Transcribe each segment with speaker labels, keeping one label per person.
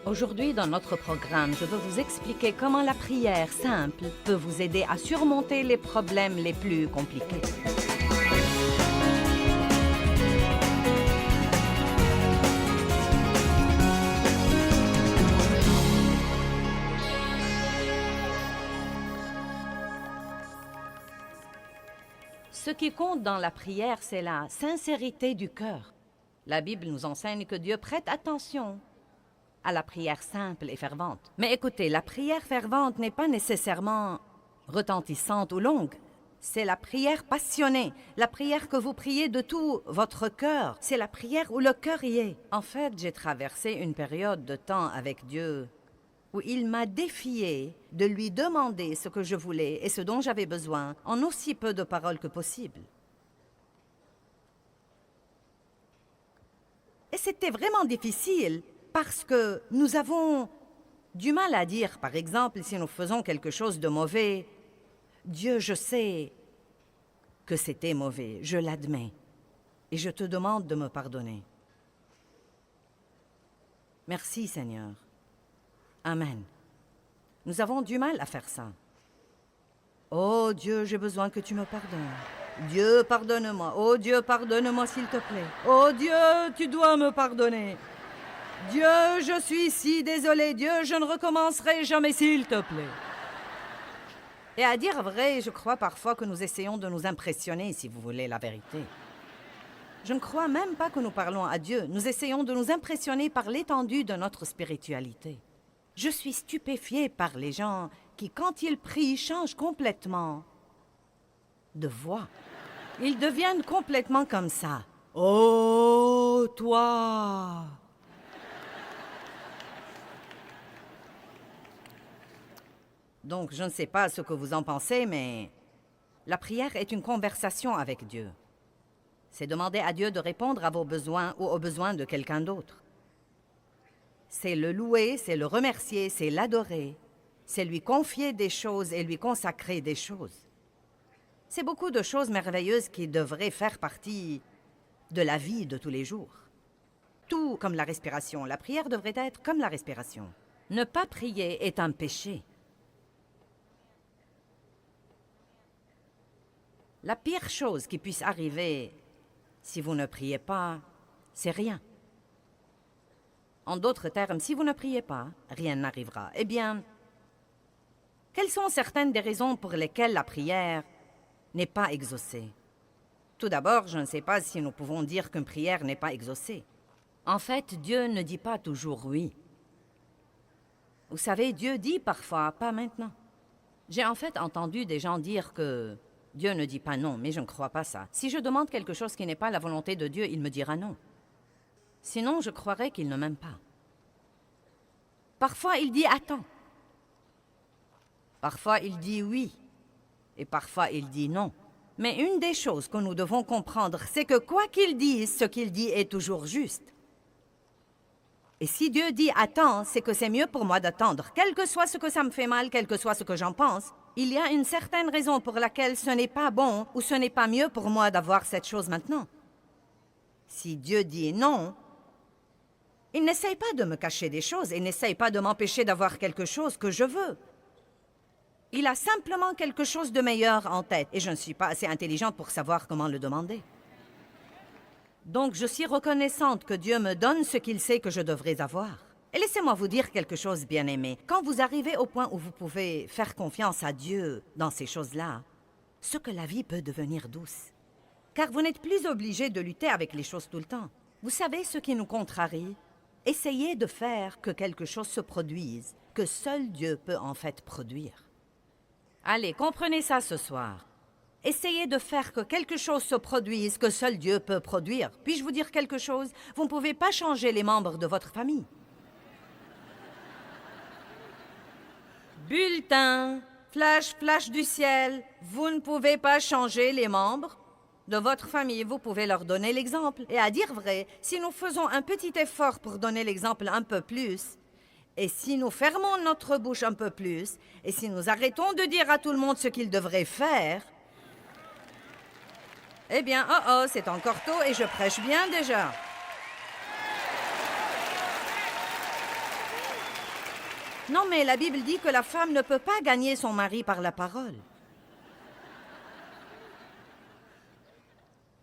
Speaker 1: Aujourd'hui, dans notre programme, je veux vous expliquer comment la prière simple peut vous aider à surmonter les problèmes les plus compliqués. Ce qui compte dans la prière, c'est la sincérité du cœur. La Bible nous enseigne que Dieu prête attention à la prière simple et fervente. Mais écoutez, la prière fervente n'est pas nécessairement retentissante ou longue. C'est la prière passionnée, la prière que vous priez de tout votre cœur. C'est la prière où le cœur y est. En fait, j'ai traversé une période de temps avec Dieu où il m'a défié de lui demander ce que je voulais et ce dont j'avais besoin en aussi peu de paroles que possible. Et c'était vraiment difficile parce que nous avons du mal à dire, par exemple, si nous faisons quelque chose de mauvais, « Dieu, je sais que c'était mauvais, je l'admets, et je te demande de me pardonner. » Merci, Seigneur. Amen. Nous avons du mal à faire ça. Oh Dieu, j'ai besoin que tu me pardonnes. Dieu, pardonne-moi. Oh Dieu, pardonne-moi s'il te plaît. Oh Dieu, tu dois me pardonner. Dieu, je suis si désolée. Dieu, je ne recommencerai jamais s'il te plaît. Et à dire vrai, je crois parfois que nous essayons de nous impressionner, si vous voulez la vérité. Je ne crois même pas que nous parlons à Dieu. Nous essayons de nous impressionner par l'étendue de notre spiritualité. Je suis stupéfiée par les gens qui, quand ils prient, changent complètement de voix. Ils deviennent complètement comme ça. « Oh, toi !» Donc, je ne sais pas ce que vous en pensez, mais la prière est une conversation avec Dieu. C'est demander à Dieu de répondre à vos besoins ou aux besoins de quelqu'un d'autre. C'est le louer, c'est le remercier, c'est l'adorer. C'est lui confier des choses et lui consacrer des choses. C'est beaucoup de choses merveilleuses qui devraient faire partie de la vie de tous les jours. Tout comme la respiration. La prière devrait être comme la respiration. Ne pas prier est un péché. La pire chose qui puisse arriver si vous ne priez pas, c'est rien. En d'autres termes, si vous ne priez pas, rien n'arrivera. Eh bien, quelles sont certaines des raisons pour lesquelles la prière n'est pas exaucée? Tout d'abord, je ne sais pas si nous pouvons dire qu'une prière n'est pas exaucée. En fait, Dieu ne dit pas toujours oui. Vous savez, Dieu dit parfois, pas maintenant. J'ai en fait entendu des gens dire que Dieu ne dit pas non, mais je ne crois pas ça. Si je demande quelque chose qui n'est pas la volonté de Dieu, il me dira non. Sinon, je croirais qu'il ne m'aime pas. Parfois, il dit « attends ». Parfois, il dit « oui ». Et parfois, il dit « non ». Mais une des choses que nous devons comprendre, c'est que quoi qu'il dise, ce qu'il dit est toujours juste. Et si Dieu dit « attends », c'est que c'est mieux pour moi d'attendre. Quel que soit ce que ça me fait mal, quel que soit ce que j'en pense, il y a une certaine raison pour laquelle ce n'est pas bon ou ce n'est pas mieux pour moi d'avoir cette chose maintenant. Si Dieu dit « non », il n'essaye pas de me cacher des choses et n'essaye pas de m'empêcher d'avoir quelque chose que je veux. Il a simplement quelque chose de meilleur en tête et je ne suis pas assez intelligente pour savoir comment le demander. Donc, je suis reconnaissante que Dieu me donne ce qu'il sait que je devrais avoir. Et laissez-moi vous dire quelque chose, bien-aimé. Quand vous arrivez au point où vous pouvez faire confiance à Dieu dans ces choses-là, ce que la vie peut devenir douce. Car vous n'êtes plus obligé de lutter avec les choses tout le temps. Vous savez ce qui nous contrarie? Essayez de faire que quelque chose se produise, que seul Dieu peut en fait produire. Allez, comprenez ça ce soir. Essayez de faire que quelque chose se produise, que seul Dieu peut produire. Puis-je vous dire quelque chose? Vous ne pouvez pas changer les membres de votre famille. Bulletin, flash, flash du ciel. Vous ne pouvez pas changer les membres de votre famille. Vous pouvez leur donner l'exemple. Et à dire vrai, si nous faisons un petit effort pour donner l'exemple un peu plus, et si nous fermons notre bouche un peu plus, et si nous arrêtons de dire à tout le monde ce qu'ils devraient faire, eh bien, c'est encore tôt et je prêche bien déjà. Non, mais la Bible dit que la femme ne peut pas gagner son mari par la parole.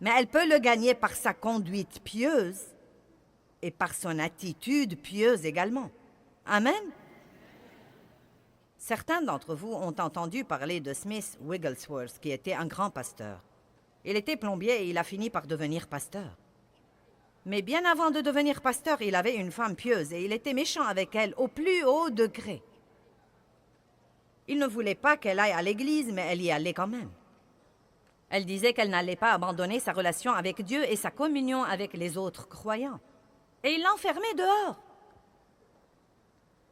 Speaker 1: Mais elle peut le gagner par sa conduite pieuse et par son attitude pieuse également. Amen. Certains d'entre vous ont entendu parler de Smith Wigglesworth, qui était un grand pasteur. Il était plombier et il a fini par devenir pasteur. Mais bien avant de devenir pasteur, il avait une femme pieuse et il était méchant avec elle au plus haut degré. Il ne voulait pas qu'elle aille à l'église, mais elle y allait quand même. Elle disait qu'elle n'allait pas abandonner sa relation avec Dieu et sa communion avec les autres croyants. Et il l'enfermait dehors.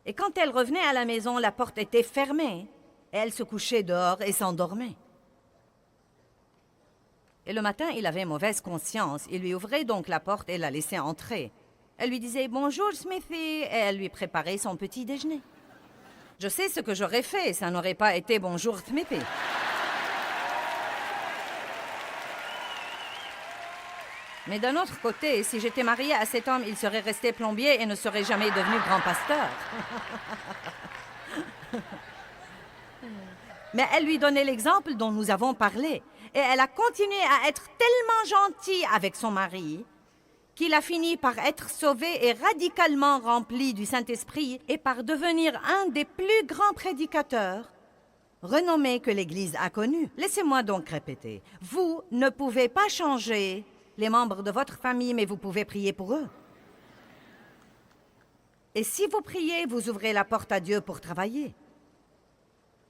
Speaker 1: Et quand elle revenait à la maison, la porte était fermée. Et elle se couchait dehors et s'endormait. Et le matin, il avait mauvaise conscience. Il lui ouvrait donc la porte et la laissait entrer. Elle lui disait « Bonjour, Smithy » et elle lui préparait son petit déjeuner. Je sais ce que j'aurais fait, ça n'aurait pas été « Bonjour, Smithy ». Mais d'un autre côté, si j'étais mariée à cet homme, il serait resté plombier et ne serait jamais devenu grand pasteur. Mais elle lui donnait l'exemple dont nous avons parlé. Et elle a continué à être tellement gentille avec son mari qu'il a fini par être sauvé et radicalement rempli du Saint-Esprit et par devenir un des plus grands prédicateurs renommés que l'Église a connus. Laissez-moi donc répéter. Vous ne pouvez pas changer les membres de votre famille, mais vous pouvez prier pour eux. Et si vous priez, vous ouvrez la porte à Dieu pour travailler.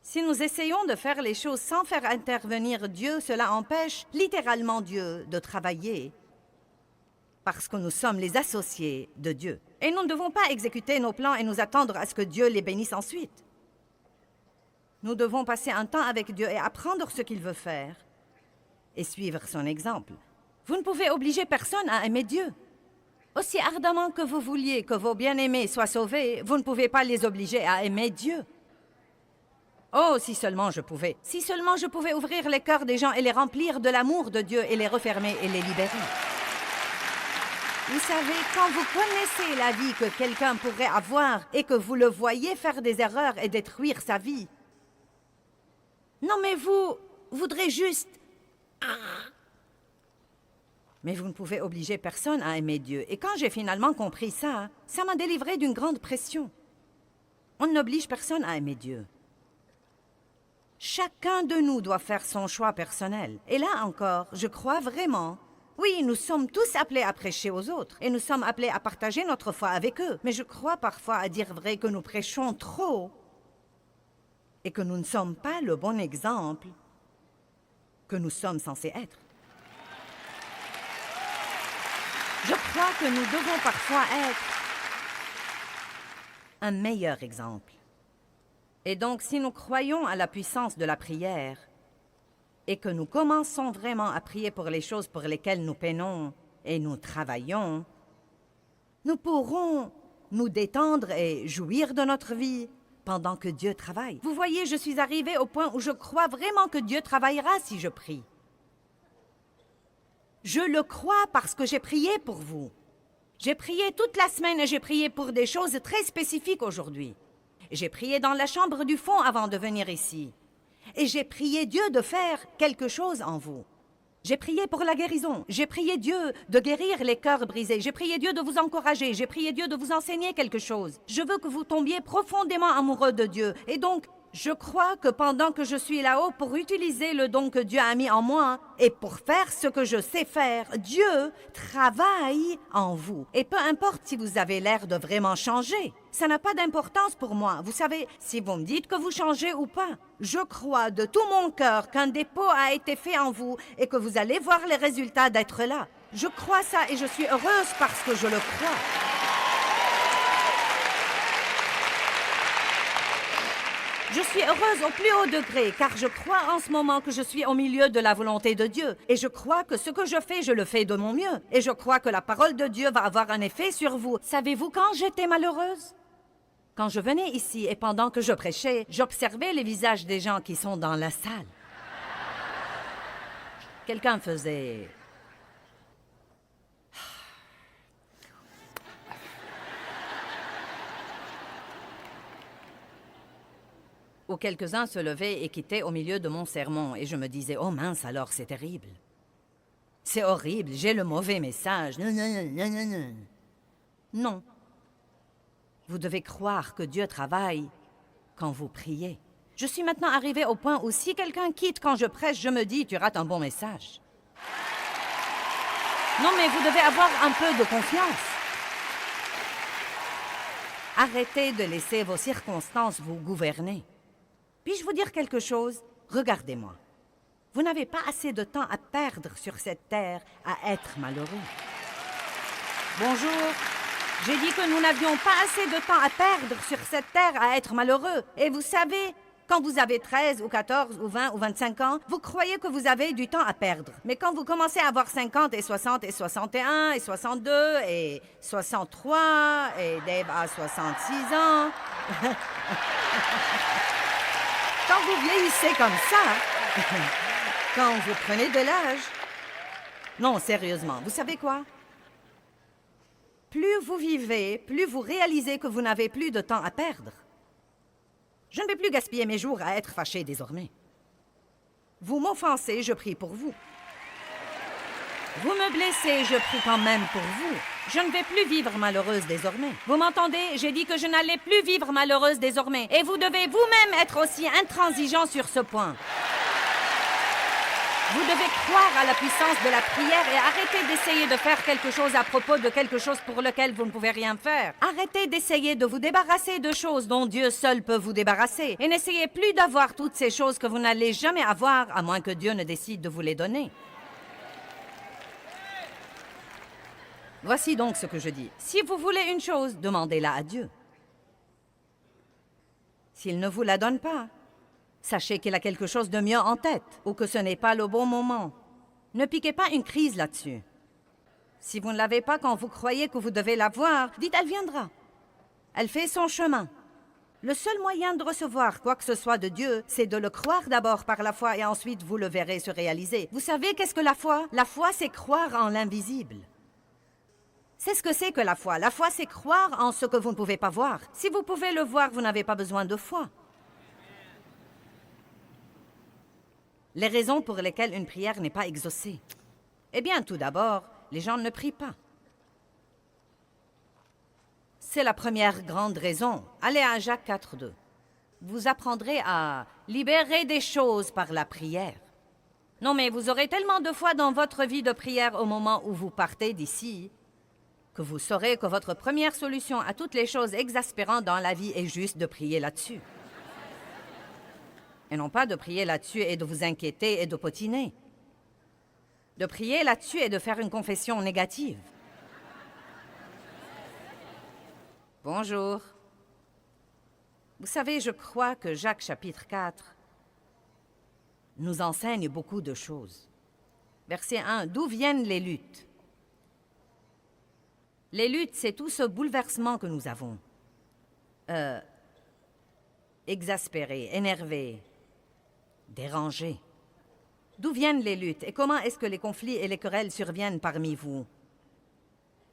Speaker 1: Si nous essayons de faire les choses sans faire intervenir Dieu, cela empêche littéralement Dieu de travailler parce que nous sommes les associés de Dieu. Et nous ne devons pas exécuter nos plans et nous attendre à ce que Dieu les bénisse ensuite. Nous devons passer un temps avec Dieu et apprendre ce qu'il veut faire et suivre son exemple. Vous ne pouvez obliger personne à aimer Dieu. Aussi ardemment que vous vouliez que vos bien-aimés soient sauvés, vous ne pouvez pas les obliger à aimer Dieu. Oh, si seulement je pouvais. Si seulement je pouvais ouvrir les cœurs des gens et les remplir de l'amour de Dieu et les refermer et les libérer. Vous savez, quand vous connaissez la vie que quelqu'un pourrait avoir et que vous le voyez faire des erreurs et détruire sa vie, non mais vous voudrez juste... Mais vous ne pouvez obliger personne à aimer Dieu. Et quand j'ai finalement compris ça, ça m'a délivré d'une grande pression. On n'oblige personne à aimer Dieu. Chacun de nous doit faire son choix personnel. Et là encore, je crois vraiment... Oui, nous sommes tous appelés à prêcher aux autres. Et nous sommes appelés à partager notre foi avec eux. Mais je crois parfois, à dire vrai, que nous prêchons trop. Et que nous ne sommes pas le bon exemple que nous sommes censés être. Je crois que nous devons parfois être un meilleur exemple. Et donc, si nous croyons à la puissance de la prière et que nous commençons vraiment à prier pour les choses pour lesquelles nous peinons et nous travaillons, nous pourrons nous détendre et jouir de notre vie pendant que Dieu travaille. Vous voyez, je suis arrivée au point où je crois vraiment que Dieu travaillera si je prie. Je le crois parce que j'ai prié pour vous. J'ai prié toute la semaine et j'ai prié pour des choses très spécifiques aujourd'hui. J'ai prié dans la chambre du fond avant de venir ici. Et j'ai prié Dieu de faire quelque chose en vous. J'ai prié pour la guérison. J'ai prié Dieu de guérir les cœurs brisés. J'ai prié Dieu de vous encourager. J'ai prié Dieu de vous enseigner quelque chose. Je veux que vous tombiez profondément amoureux de Dieu. Et donc, je crois que pendant que je suis là-haut pour utiliser le don que Dieu a mis en moi et pour faire ce que je sais faire, Dieu travaille en vous. Et peu importe si vous avez l'air de vraiment changer, ça n'a pas d'importance pour moi. Vous savez, si vous me dites que vous changez ou pas, je crois de tout mon cœur qu'un dépôt a été fait en vous et que vous allez voir les résultats d'être là. Je crois ça et je suis heureuse parce que je le crois. Je suis heureuse au plus haut degré, car je crois en ce moment que je suis au milieu de la volonté de Dieu. Et je crois que ce que je fais, je le fais de mon mieux. Et je crois que la parole de Dieu va avoir un effet sur vous. Savez-vous quand j'étais malheureuse? Quand je venais ici et pendant que je prêchais, j'observais les visages des gens qui sont dans la salle. Quelqu'un faisait... où quelques-uns se levaient et quittaient au milieu de mon sermon, et je me disais, oh mince alors, c'est terrible. C'est horrible, j'ai le mauvais message. Non, non, non, non, non, non. Non. Vous devez croire que Dieu travaille quand vous priez. Je suis maintenant arrivée au point où si quelqu'un quitte quand je prêche, je me dis, tu rates un bon message. Non, mais vous devez avoir un peu de confiance. Arrêtez de laisser vos circonstances vous gouverner. Puis-je vous dire quelque chose? Regardez-moi. Vous n'avez pas assez de temps à perdre sur cette terre à être malheureux. Bonjour. J'ai dit que nous n'avions pas assez de temps à perdre sur cette terre à être malheureux. Et vous savez, quand vous avez 13 ou 14 ou 20 ou 25 ans, vous croyez que vous avez du temps à perdre. Mais quand vous commencez à avoir 50 et 60 et 61 et 62 et 63 et Dave a 66 ans... Quand vous vieillissez comme ça, quand vous prenez de l'âge... Non, sérieusement, vous savez quoi? Plus vous vivez, plus vous réalisez que vous n'avez plus de temps à perdre. Je ne vais plus gaspiller mes jours à être fâché désormais. Vous m'offensez, je prie pour vous. Vous me blessez, je prie quand même pour vous. Je ne vais plus vivre malheureuse désormais. Vous m'entendez? J'ai dit que je n'allais plus vivre malheureuse désormais. Et vous devez vous-même être aussi intransigeant sur ce point. Vous devez croire à la puissance de la prière et arrêter d'essayer de faire quelque chose à propos de quelque chose pour lequel vous ne pouvez rien faire. Arrêtez d'essayer de vous débarrasser de choses dont Dieu seul peut vous débarrasser. Et n'essayez plus d'avoir toutes ces choses que vous n'allez jamais avoir, à moins que Dieu ne décide de vous les donner. Voici donc ce que je dis. Si vous voulez une chose, demandez-la à Dieu. S'il ne vous la donne pas, sachez qu'il a quelque chose de mieux en tête ou que ce n'est pas le bon moment. Ne piquez pas une crise là-dessus. Si vous ne l'avez pas quand vous croyez que vous devez l'avoir, dites « elle viendra ». Elle fait son chemin. Le seul moyen de recevoir quoi que ce soit de Dieu, c'est de le croire d'abord par la foi et ensuite vous le verrez se réaliser. Vous savez qu'est-ce que la foi? La foi, c'est croire en l'invisible. C'est ce que c'est que la foi. La foi, c'est croire en ce que vous ne pouvez pas voir. Si vous pouvez le voir, vous n'avez pas besoin de foi. Les raisons pour lesquelles une prière n'est pas exaucée. Eh bien, tout d'abord, les gens ne prient pas. C'est la première grande raison. Allez à Jacques 4:2. Vous apprendrez à libérer des choses par la prière. Non, mais vous aurez tellement de foi dans votre vie de prière au moment où vous partez d'ici que vous saurez que votre première solution à toutes les choses exaspérantes dans la vie est juste de prier là-dessus. Et non pas de prier là-dessus et de vous inquiéter et de potiner. De prier là-dessus et de faire une confession négative. Bonjour. Vous savez, je crois que Jacques chapitre 4 nous enseigne beaucoup de choses. Verset 1, d'où viennent les luttes? Les luttes, c'est tout ce bouleversement que nous avons. Exaspéré, énervé, dérangé. D'où viennent les luttes et comment est-ce que les conflits et les querelles surviennent parmi vous?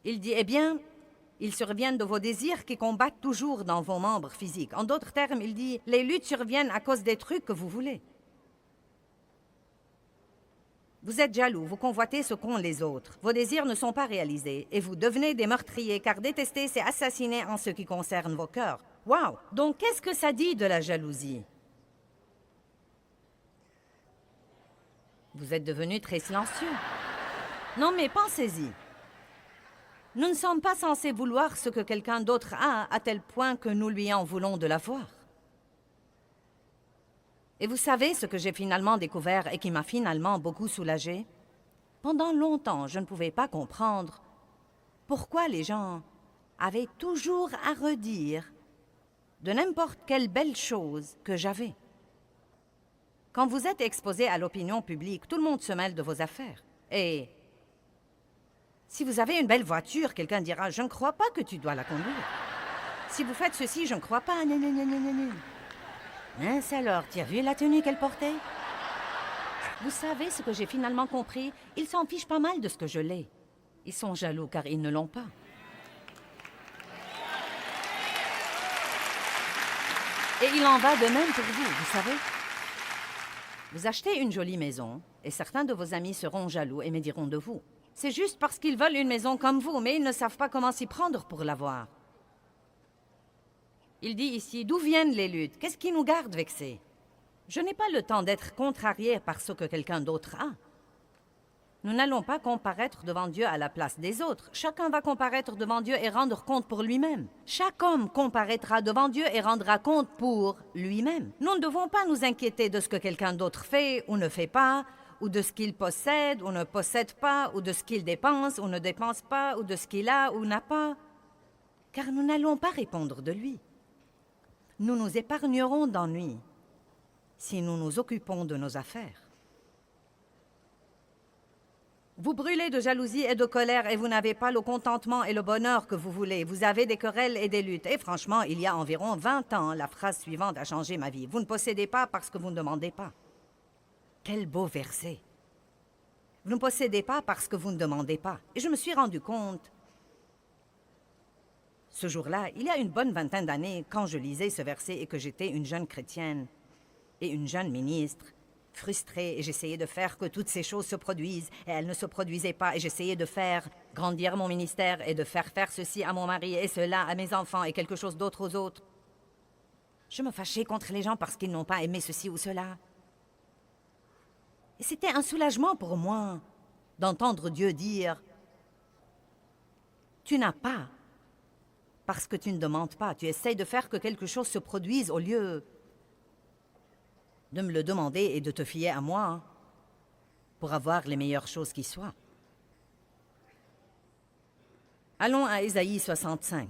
Speaker 1: Il dit, eh bien, ils surviennent de vos désirs qui combattent toujours dans vos membres physiques. En d'autres termes, il dit, les luttes surviennent à cause des trucs que vous voulez. Vous êtes jaloux, vous convoitez ce qu'ont les autres. Vos désirs ne sont pas réalisés et vous devenez des meurtriers car détester, c'est assassiner en ce qui concerne vos cœurs. Wow! Donc, qu'est-ce que ça dit de la jalousie? Vous êtes devenu très silencieux. Non, mais pensez-y. Nous ne sommes pas censés vouloir ce que quelqu'un d'autre a à tel point que nous lui en voulons de l'avoir. Et vous savez ce que j'ai finalement découvert et qui m'a finalement beaucoup soulagée? Pendant longtemps, je ne pouvais pas comprendre pourquoi les gens avaient toujours à redire de n'importe quelle belle chose que j'avais. Quand vous êtes exposé à l'opinion publique, tout le monde se mêle de vos affaires. Et si vous avez une belle voiture, quelqu'un dira « Je ne crois pas que tu dois la conduire. » Si vous faites ceci, je ne crois pas. Non, non, non, non, non, non. Mince alors, tu as vu la tenue qu'elle portait? Vous savez ce que j'ai finalement compris? Ils s'en fichent pas mal de ce que je l'ai. Ils sont jaloux car ils ne l'ont pas. Et il en va de même pour vous, vous savez. Vous achetez une jolie maison, et certains de vos amis seront jaloux et médiront de vous. C'est juste parce qu'ils veulent une maison comme vous, mais ils ne savent pas comment s'y prendre pour l'avoir. Il dit ici, d'où viennent les luttes? Qu'est-ce qui nous garde vexés? Je n'ai pas le temps d'être contrarié par ce que quelqu'un d'autre a. Nous n'allons pas comparaître devant Dieu à la place des autres. Chacun va comparaître devant Dieu et rendre compte pour lui-même. Chaque homme comparaîtra devant Dieu et rendra compte pour lui-même. Nous ne devons pas nous inquiéter de ce que quelqu'un d'autre fait ou ne fait pas, ou de ce qu'il possède ou ne possède pas, ou de ce qu'il dépense ou ne dépense pas, ou de ce qu'il a ou n'a pas. Car nous n'allons pas répondre de lui. Nous nous épargnerons d'ennui si nous nous occupons de nos affaires. Vous brûlez de jalousie et de colère et vous n'avez pas le contentement et le bonheur que vous voulez. Vous avez des querelles et des luttes. Et franchement, il y a environ 20 ans, la phrase suivante a changé ma vie. Vous ne possédez pas parce que vous ne demandez pas. Quel beau verset. Vous ne possédez pas parce que vous ne demandez pas. Et je me suis rendu compte, ce jour-là, il y a une bonne vingtaine d'années, quand je lisais ce verset et que j'étais une jeune chrétienne et une jeune ministre, frustrée, et j'essayais de faire que toutes ces choses se produisent, et elles ne se produisaient pas, et j'essayais de faire grandir mon ministère, et de faire ceci à mon mari, et cela à mes enfants, et quelque chose d'autre aux autres. Je me fâchais contre les gens parce qu'ils n'ont pas aimé ceci ou cela. Et c'était un soulagement pour moi d'entendre Dieu dire « Tu n'as pas, parce que tu ne demandes pas, tu essayes de faire que quelque chose se produise au lieu de me le demander et de te fier à moi pour avoir les meilleures choses qui soient. » Allons à Ésaïe 65.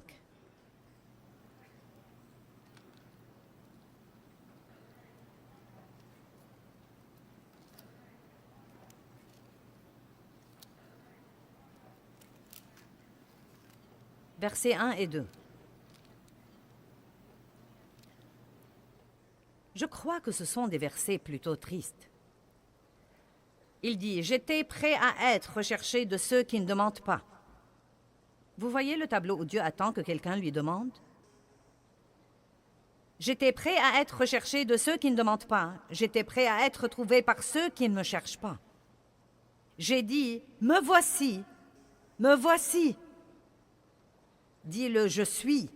Speaker 1: Versets 1 et 2. Je crois que ce sont des versets plutôt tristes. Il dit « J'étais prêt à être recherché de ceux qui ne demandent pas. » Vous voyez le tableau où Dieu attend que quelqu'un lui demande? J'étais prêt à être recherché de ceux qui ne demandent pas. J'étais prêt à être trouvé par ceux qui ne me cherchent pas. J'ai dit « Me voici, me voici. » Dit le « Je suis »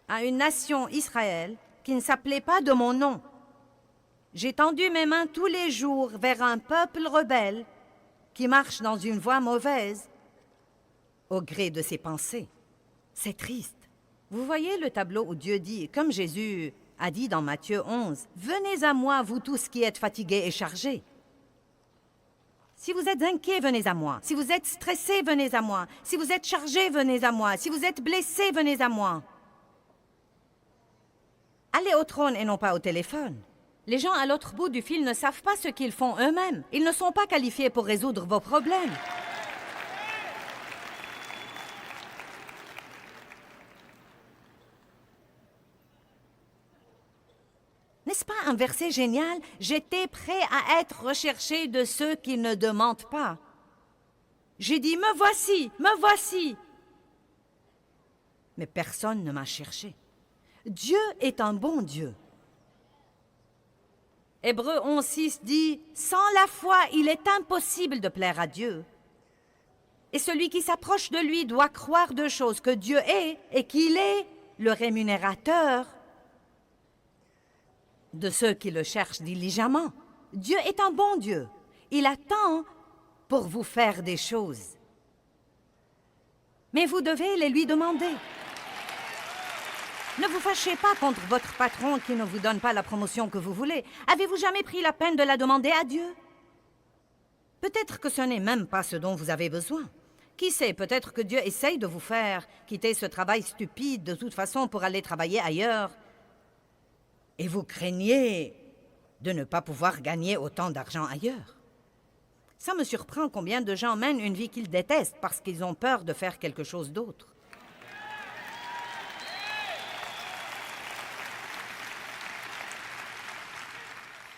Speaker 1: à une nation Israël qui ne s'appelait pas de mon nom. J'ai tendu mes mains tous les jours vers un peuple rebelle qui marche dans une voie mauvaise au gré de ses pensées. C'est triste. Vous voyez le tableau où Dieu dit, comme Jésus a dit dans Matthieu 11, « Venez à moi, vous tous qui êtes fatigués et chargés. » Si vous êtes inquiets, venez à moi. Si vous êtes stressés, venez à moi. Si vous êtes chargés, venez à moi. Si vous êtes blessés, venez à moi. Allez au trône et non pas au téléphone. Les gens à l'autre bout du fil ne savent pas ce qu'ils font eux-mêmes. Ils ne sont pas qualifiés pour résoudre vos problèmes. N'est-ce pas un verset génial? « J'étais prêt à être recherché de ceux qui ne demandent pas. » J'ai dit « Me voici, me voici. » Mais personne ne m'a cherché. Dieu est un bon Dieu. Hébreux 11:6 dit « Sans la foi, il est impossible de plaire à Dieu. Et celui qui s'approche de lui doit croire deux choses, que Dieu est et qu'il est le rémunérateur de ceux qui le cherchent diligemment. » Dieu est un bon Dieu. Il attend pour vous faire des choses. Mais vous devez les lui demander. Ne vous fâchez pas contre votre patron qui ne vous donne pas la promotion que vous voulez. Avez-vous jamais pris la peine de la demander à Dieu? Peut-être que ce n'est même pas ce dont vous avez besoin. Qui sait, peut-être que Dieu essaye de vous faire quitter ce travail stupide de toute façon pour aller travailler ailleurs. Et vous craignez de ne pas pouvoir gagner autant d'argent ailleurs. Ça me surprend combien de gens mènent une vie qu'ils détestent parce qu'ils ont peur de faire quelque chose d'autre.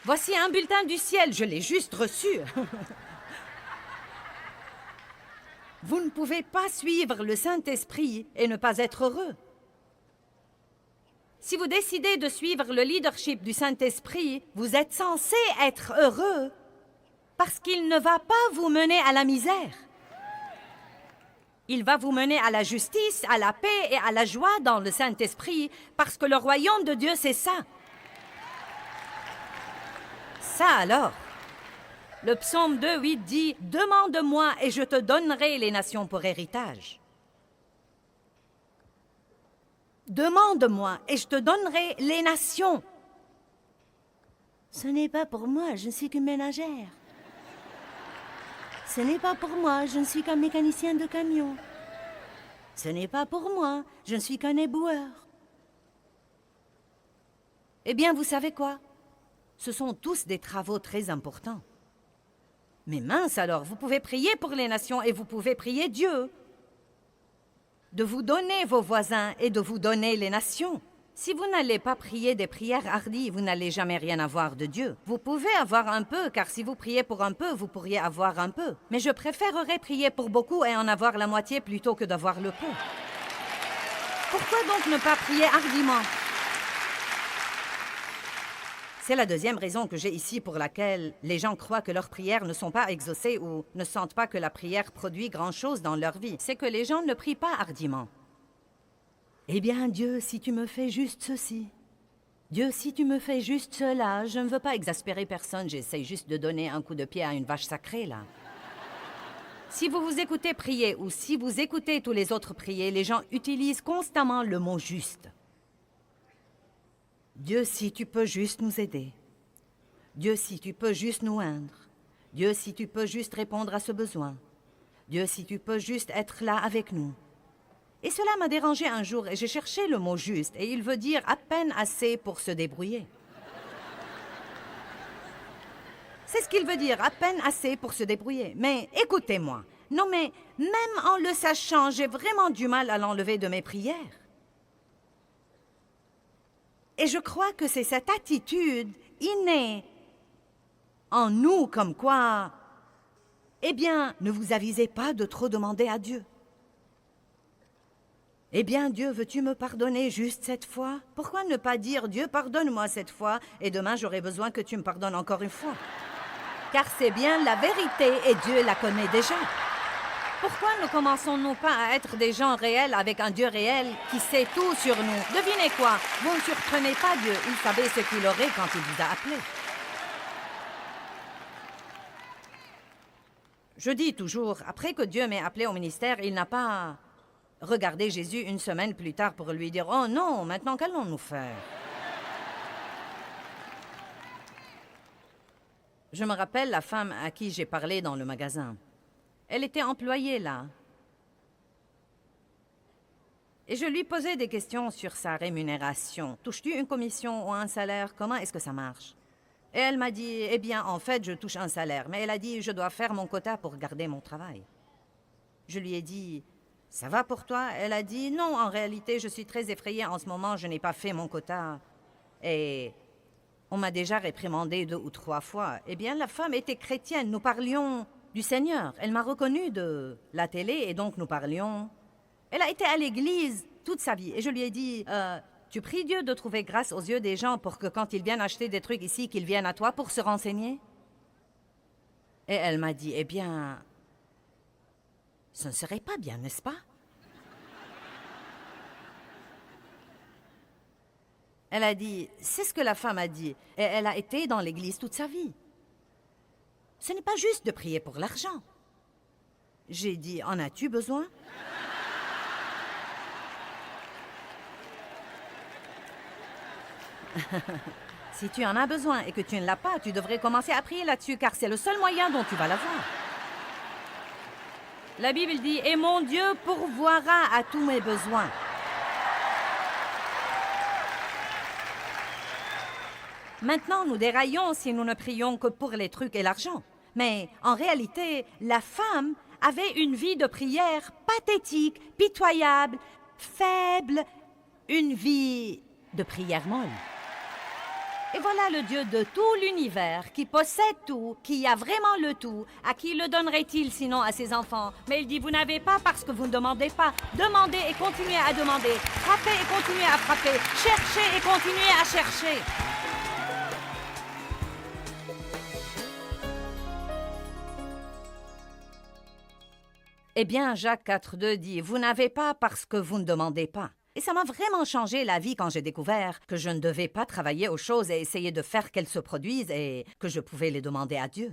Speaker 1: Voici un bulletin du ciel, je l'ai juste reçu. Vous ne pouvez pas suivre le Saint-Esprit et ne pas être heureux. Si vous décidez de suivre le leadership du Saint-Esprit, vous êtes censé être heureux parce qu'il ne va pas vous mener à la misère. Il va vous mener à la justice, à la paix et à la joie dans le Saint-Esprit parce que le royaume de Dieu, c'est ça. Ça alors. Le psaume 2:8 dit « Demande-moi et je te donnerai les nations pour héritage. » Demande-moi et je te donnerai les nations. Ce n'est pas pour moi, je ne suis qu'une ménagère. Ce n'est pas pour moi, je ne suis qu'un mécanicien de camion. Ce n'est pas pour moi, je ne suis qu'un éboueur. Eh bien, vous savez quoi? Ce sont tous des travaux très importants. Mais mince alors, vous pouvez prier pour les nations et vous pouvez prier Dieu de vous donner vos voisins et de vous donner les nations. Si vous n'allez pas prier des prières hardies, vous n'allez jamais rien avoir de Dieu. Vous pouvez avoir un peu, car si vous priez pour un peu, vous pourriez avoir un peu. Mais je préférerais prier pour beaucoup et en avoir la moitié plutôt que d'avoir le peu. Pourquoi donc ne pas prier hardiment? C'est la deuxième raison que j'ai ici pour laquelle les gens croient que leurs prières ne sont pas exaucées ou ne sentent pas que la prière produit grand-chose dans leur vie. C'est que les gens ne prient pas hardiment. Eh bien, Dieu, si tu me fais juste ceci. Dieu, si tu me fais juste cela. Je ne veux pas exaspérer personne, j'essaie juste de donner un coup de pied à une vache sacrée, là. Si vous vous écoutez prier ou si vous écoutez tous les autres prier, les gens utilisent constamment le mot « juste ». Dieu, si tu peux juste nous aider. Dieu, si tu peux juste nous oindre. Dieu, si tu peux juste répondre à ce besoin. Dieu, si tu peux juste être là avec nous. Et cela m'a dérangé un jour et j'ai cherché le mot « juste » et il veut dire à peine assez pour se débrouiller. C'est ce qu'il veut dire, à peine assez pour se débrouiller. Mais écoutez-moi, non mais même en le sachant, j'ai vraiment du mal à l'enlever de mes prières. Et je crois que c'est cette attitude innée en nous comme quoi, eh bien, ne vous avisez pas de trop demander à Dieu. Eh bien, Dieu, veux-tu me pardonner juste cette fois? Pourquoi ne pas dire, Dieu, pardonne-moi cette fois, et demain j'aurai besoin que tu me pardonnes encore une fois? Car c'est bien la vérité et Dieu la connaît déjà. Pourquoi ne commençons-nous pas à être des gens réels avec un Dieu réel qui sait tout sur nous? Devinez quoi? Vous ne surprenez pas Dieu. Il savait ce qu'il aurait quand il vous a appelé. Je dis toujours, après que Dieu m'ait appelé au ministère, il n'a pas regardé Jésus une semaine plus tard pour lui dire « Oh non, maintenant qu'allons-nous faire ?» Je me rappelle la femme à qui j'ai parlé dans le magasin. Elle était employée là. Et je lui posais des questions sur sa rémunération. Touches-tu une commission ou un salaire? Comment est-ce que ça marche? Et elle m'a dit, eh bien, en fait, je touche un salaire. Mais elle a dit, je dois faire mon quota pour garder mon travail. Je lui ai dit, ça va pour toi? Elle a dit, non, en réalité, je suis très effrayée en ce moment, je n'ai pas fait mon quota. Et on m'a déjà réprimandé 2 ou 3 fois. Eh bien, la femme était chrétienne, nous parlions du Seigneur. Elle m'a reconnue de la télé et donc nous parlions. Elle a été à l'église toute sa vie et je lui ai dit, tu pries Dieu de trouver grâce aux yeux des gens pour que quand ils viennent acheter des trucs ici, qu'ils viennent à toi pour se renseigner? Et elle m'a dit, eh bien, ce ne serait pas bien, n'est-ce pas? Elle a dit, c'est ce que la femme a dit et elle a été dans l'église toute sa vie. Ce n'est pas juste de prier pour l'argent. J'ai dit, en as-tu besoin? Si tu en as besoin et que tu ne l'as pas, tu devrais commencer à prier là-dessus, car c'est le seul moyen dont tu vas l'avoir. La Bible dit, « Et mon Dieu pourvoira à tous mes besoins. » Maintenant, nous déraillons si nous ne prions que pour les trucs et l'argent. Mais en réalité, la femme avait une vie de prière pathétique, pitoyable, faible, une vie de prière molle. Et voilà le Dieu de tout l'univers, qui possède tout, qui a vraiment le tout. À qui le donnerait-il sinon à ses enfants? Mais il dit, vous n'avez pas parce que vous ne demandez pas. Demandez et continuez à demander. Frappez et continuez à frapper. Cherchez et continuez à chercher. Eh bien, Jacques 4,2 dit, vous n'avez pas parce que vous ne demandez pas. Et ça m'a vraiment changé la vie quand j'ai découvert que je ne devais pas travailler aux choses et essayer de faire qu'elles se produisent et que je pouvais les demander à Dieu.